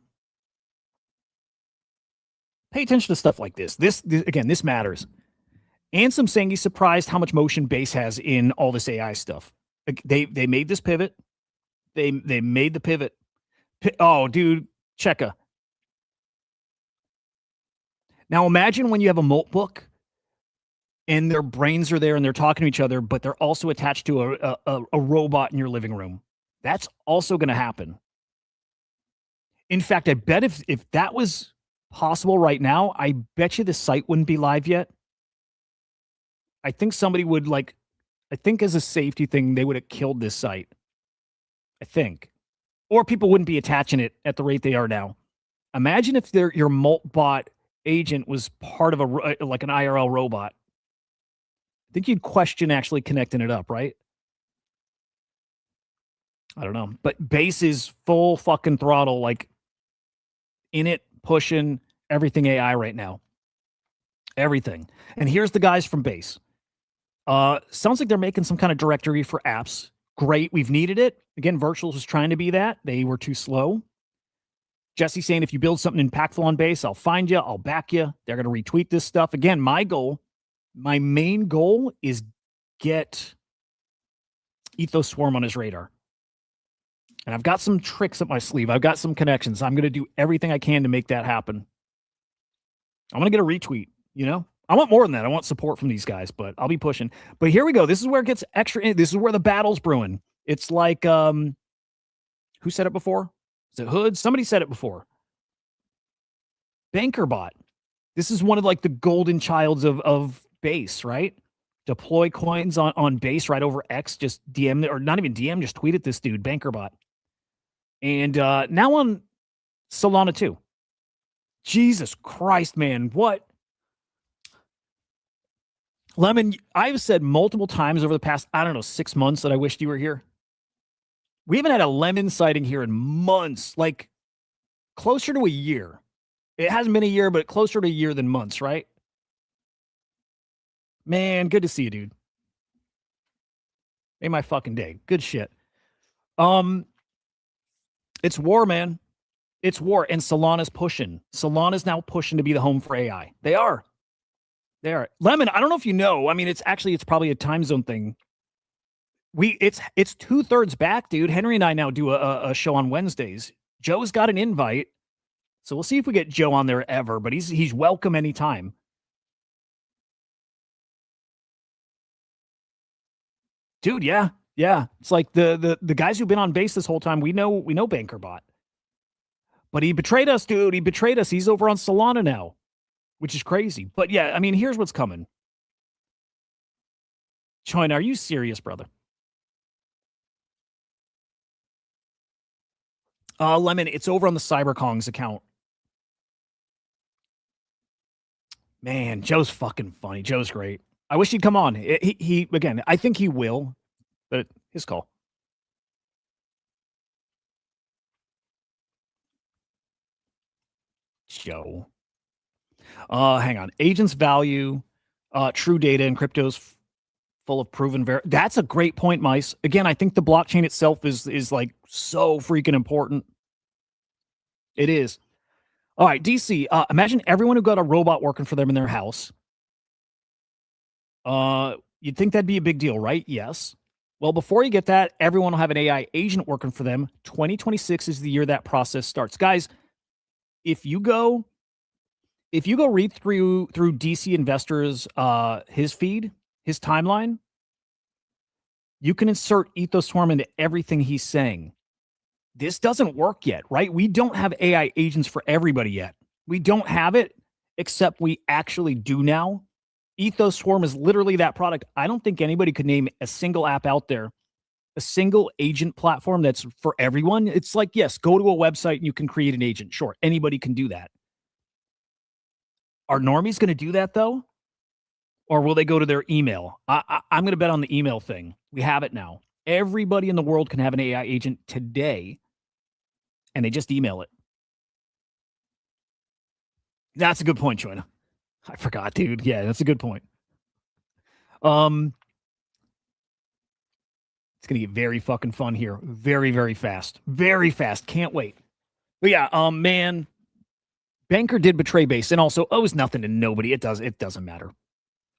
attention to stuff like this. This again, this matters. Ansem saying he's surprised how much motion Base has in all this AI stuff. They made this pivot. They made the pivot. Oh, dude, Checka. Now imagine when you have a Moltbook and their brains are there and they're talking to each other, but they're also attached to a robot in your living room. That's also going to happen. In fact, I bet if that was possible right now, I bet you the site wouldn't be live yet. I think somebody would I think as a safety thing, they would have killed this site. I think. Or people wouldn't be attaching it at the rate they are now. Imagine if your Moltbot agent was part of like an IRL robot. I think you'd question actually connecting it up, right? I don't know. But Base is full fucking throttle, like in it, pushing everything AI right now. Everything. And here's the guys from Base. Sounds like they're making some kind of directory for apps. Great. We've needed it. Again, Virtuals was trying to be that. They were too slow. Jesse saying, if you build something impactful on Base, I'll find you. I'll back you. They're going to retweet this stuff. Again, my main goal is get Ethos Swarm on his radar. And I've got some tricks up my sleeve. I've got some connections. I'm going to do everything I can to make that happen. I'm going to get a retweet, you know? I want more than that. I want support from these guys, but I'll be pushing. But here we go. This is where it gets extra. This is where the battle's brewing. It's like, who said it before? Is it Hood? Somebody said it before. BankerBot. This is one of like the golden childs of Base, right? Deploy coins on Base right over X. Just DM, or not even DM, just tweet at this dude, BankerBot. And now on Solana too. Jesus Christ, man. What? Lemon, I've said multiple times over the past, 6 months that I wished you were here. We haven't had a Lemon sighting here in months, like closer to a year. It hasn't been a year, but closer to a year than months, right? Man, good to see you, dude. Made my fucking day. Good shit. It's war, man. It's war, and Solana's pushing. Solana's now pushing to be the home for AI. They are. There, Lemon. I don't know if you know. I mean, it's probably a time zone thing. It's 2/3 back, dude. Henry and I now do a show on Wednesdays. Joe's got an invite, so we'll see if we get Joe on there ever. But he's welcome anytime. Dude, yeah. It's like the guys who've been on Base this whole time. We know BankerBot, but he betrayed us, dude. He betrayed us. He's over on Solana now. which is crazy. But yeah, I mean, here's what's coming. China, are you serious, brother? Lemon, it's over on the CyberKong's account. Man, Joe's fucking funny. Joe's great. I wish he'd come on. He again, I think he will, but his call. Joe. Hang on. Agents value, true data and cryptos full of proven that's a great point, Mice. Again, I think the blockchain itself is like so freaking important. It is. All right, DC. Imagine everyone who got a robot working for them in their house. You'd think that'd be a big deal, right? Yes. Well, before you get that, everyone will have an AI agent working for them. 2026 is the year that process starts. Guys, if you go read through DC Investors his feed, his timeline, you can insert Ethos Swarm into everything he's saying. This doesn't work yet, right? We don't have AI agents for everybody yet. We don't have it, except we actually do now. Ethos Swarm is literally that product. I don't think anybody could name a single app out there, a single agent platform that's for everyone. It's like, yes, go to a website and you can create an agent. Sure, anybody can do that. Are normies going to do that, though? Or will they go to their email? I'm going to bet on the email thing. We have it now. Everybody in the world can have an AI agent today, and they just email it. That's a good point, Joanna. I forgot, dude. Yeah, that's a good point. It's going to get very fucking fun here. Very, very fast. Very fast. Can't wait. But yeah, man, Banker did betray base and also owes nothing to nobody. It doesn't matter.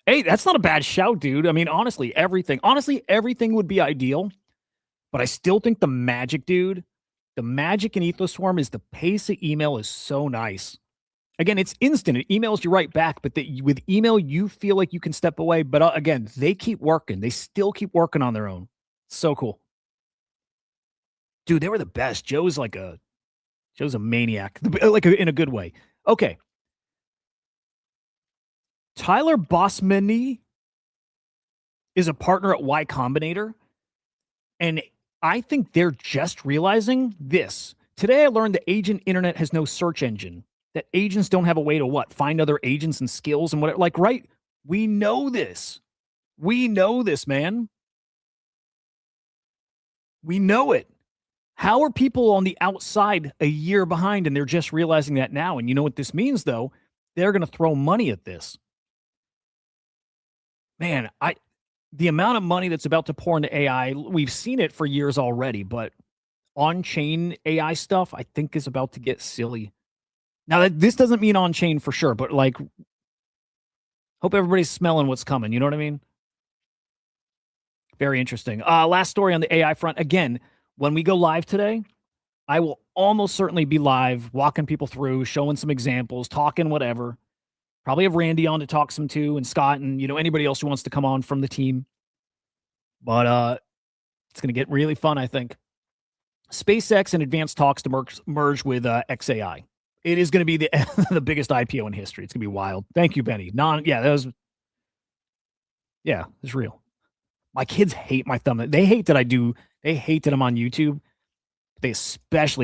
Hey, that's not a bad shout, dude. I mean, honestly, everything would be ideal, but I still think the magic, dude, the magic in Ethos Swarm is the pace of email is so nice. Again, it's instant. It emails you right back, but with email, you feel like you can step away. But again, they keep working. They still keep working on their own. So cool. Dude, they were the best. Joe's a maniac, like in a good way. Okay. Tyler Bossmany is a partner at Y Combinator, and I think they're just realizing this. Today I learned the agent internet has no search engine, that agents don't have a way to find other agents and skills and whatever. Like, right? We know this. We know this, man. We know it. How are people on the outside a year behind and they're just realizing that now? And you know what this means, though? They're going to throw money at this. Man, the amount of money that's about to pour into AI, we've seen it for years already, but on-chain AI stuff, I think, is about to get silly. Now, this doesn't mean on-chain for sure, but like, hope everybody's smelling what's coming. You know what I mean? Very interesting. Last story on the AI front. Again, when we go live today, I will almost certainly be live, walking people through, showing some examples, talking whatever. Probably have Randy on to talk some too, and Scott, and anybody else who wants to come on from the team. But it's going to get really fun, I think. SpaceX and advanced talks to merge with XAI. It is going to be the biggest IPO in history. It's going to be wild. Thank you, Benny. It's real. My kids hate my thumbnail. They hate that I'm on YouTube.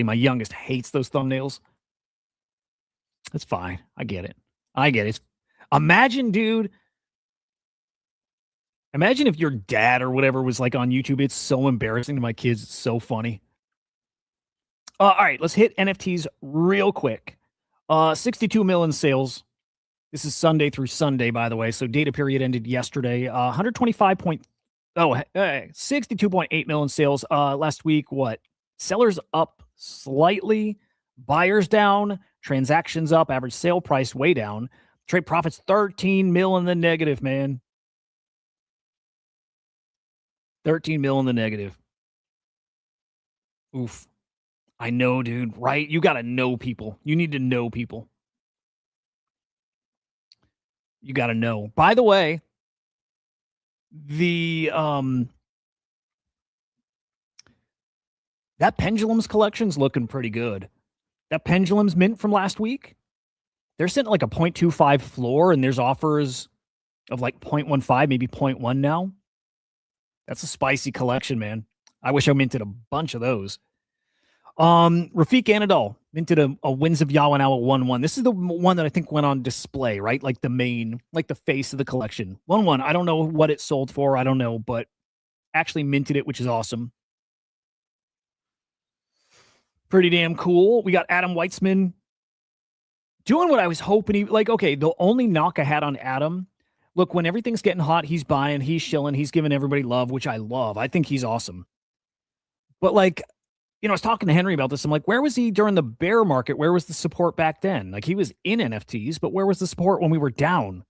My youngest hates those thumbnails. That's fine. I get it. Imagine, dude. Imagine if your dad or whatever was like on YouTube. It's so embarrassing to my kids. It's so funny. All right, let's hit NFTs real quick. 62 million sales. This is Sunday through Sunday, by the way. So data period ended yesterday. 62.8 million sales last week. What? Sellers up slightly, buyers down, transactions up, average sale price way down. Trade profits 13 mil in the negative, man. 13 mil in the negative. Oof. I know, dude, right? You got to know people. You need to know people. You got to know. By the way, that Pendulums collection's looking pretty good. That Pendulums mint from last week, they're sitting at like a 0.25 floor, and there's offers of like 0.15, maybe 0.1 now. That's a spicy collection, man. I wish I minted a bunch of those. Rafiq Anadol minted a Winds of Yahweh now at 1-1. This is the one that I think went on display, right? Like the main, like the face of the collection. 1-1. I don't know what it sold for. I don't know, but actually minted it, which is awesome. Pretty damn cool. We got Adam Weitzman doing what I was hoping he, like, okay, the only knock I had on Adam, look, when everything's getting hot, he's buying, he's shilling, he's giving everybody love, which I love. I think he's awesome. But like, I was talking to Henry about this. I'm like, where was he during the bear market? Where was the support back then? Like, he was in NFTs, but where was the support when we were down?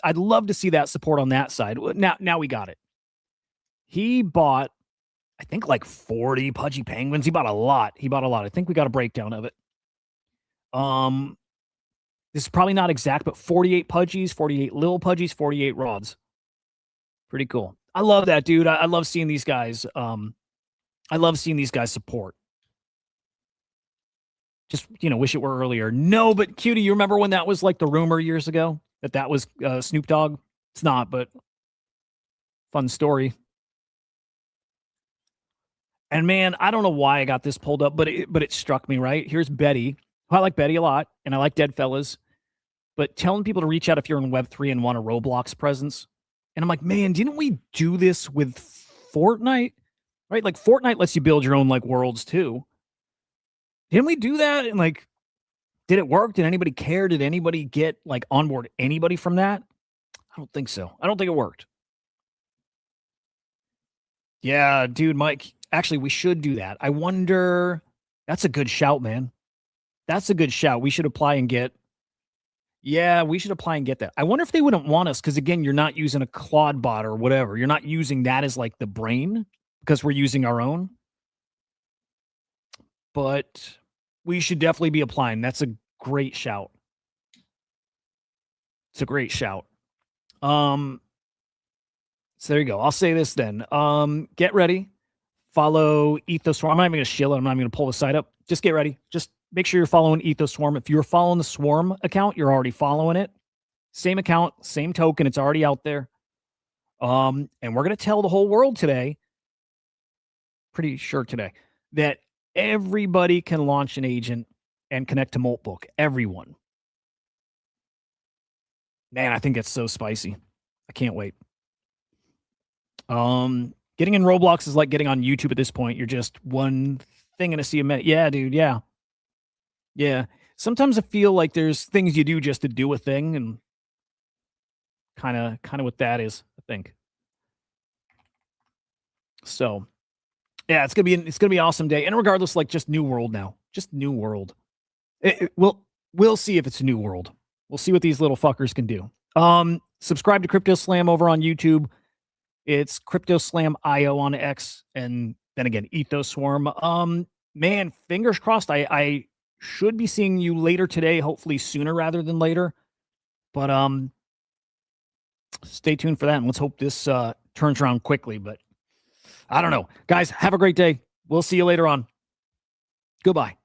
I'd love to see that support on that side. Now we got it. He bought, I think, like 40 pudgy penguins. He bought a lot. I think we got a breakdown of it. This is probably not exact, but 48 pudgies, 48 little pudgies, 48 rods. Pretty cool. I love that, dude. I love seeing these guys. I love seeing these guys support. Just, wish it were earlier. No, but Cutie, you remember when that was like the rumor years ago that was Snoop Dogg? It's not, but fun story. And man, I don't know why I got this pulled up, but it struck me, right? Here's Betty. I like Betty a lot, and I like Dead Fellas, but telling people to reach out if you're in Web3 and want a Roblox presence. And I'm like, man, didn't we do this with Fortnite? Right? Like Fortnite lets you build your own like worlds too. Didn't we do that? And like, did it work? Did anybody care? Did anybody get like onboard anybody from that? I don't think so. I don't think it worked. Yeah, dude, Mike, actually, we should do that. I wonder, that's a good shout, man. That's a good shout. We should apply and get, we should apply and get that. I wonder if they wouldn't want us, because again, you're not using a Claude bot or whatever. You're not using that as like the brain, because we're using our own. But we should definitely be applying. That's a great shout. It's a great shout. So there you go. I'll say this then. Get ready. Follow Ethos Swarm. I'm not even going to shill it. I'm not even going to pull the site up. Just get ready. Just make sure you're following Ethos Swarm. If you're following the Swarm account, you're already following it. Same account, same token. It's already out there. And we're going to tell the whole world today, pretty sure today, that everybody can launch an agent and connect to Moltbook. Everyone. Man, I think it's so spicy. I can't wait. Getting in Roblox is like getting on YouTube at this point. You're just one thing in a sea of men. Yeah, dude. Yeah. Yeah. Sometimes I feel like there's things you do just to do a thing, and kind of what that is, I think. So yeah, it's gonna be an awesome day. And regardless, like, just new world now. Just new world. We'll see if it's a new world. We'll see what these little fuckers can do. Subscribe to Crypto Slam over on YouTube. It's Crypto Slam IO on X, and then again, Ethos Swarm. Man, fingers crossed. I should be seeing you later today, hopefully sooner rather than later. But stay tuned for that, and let's hope this turns around quickly. But I don't know. Guys, have a great day. We'll see you later on. Goodbye.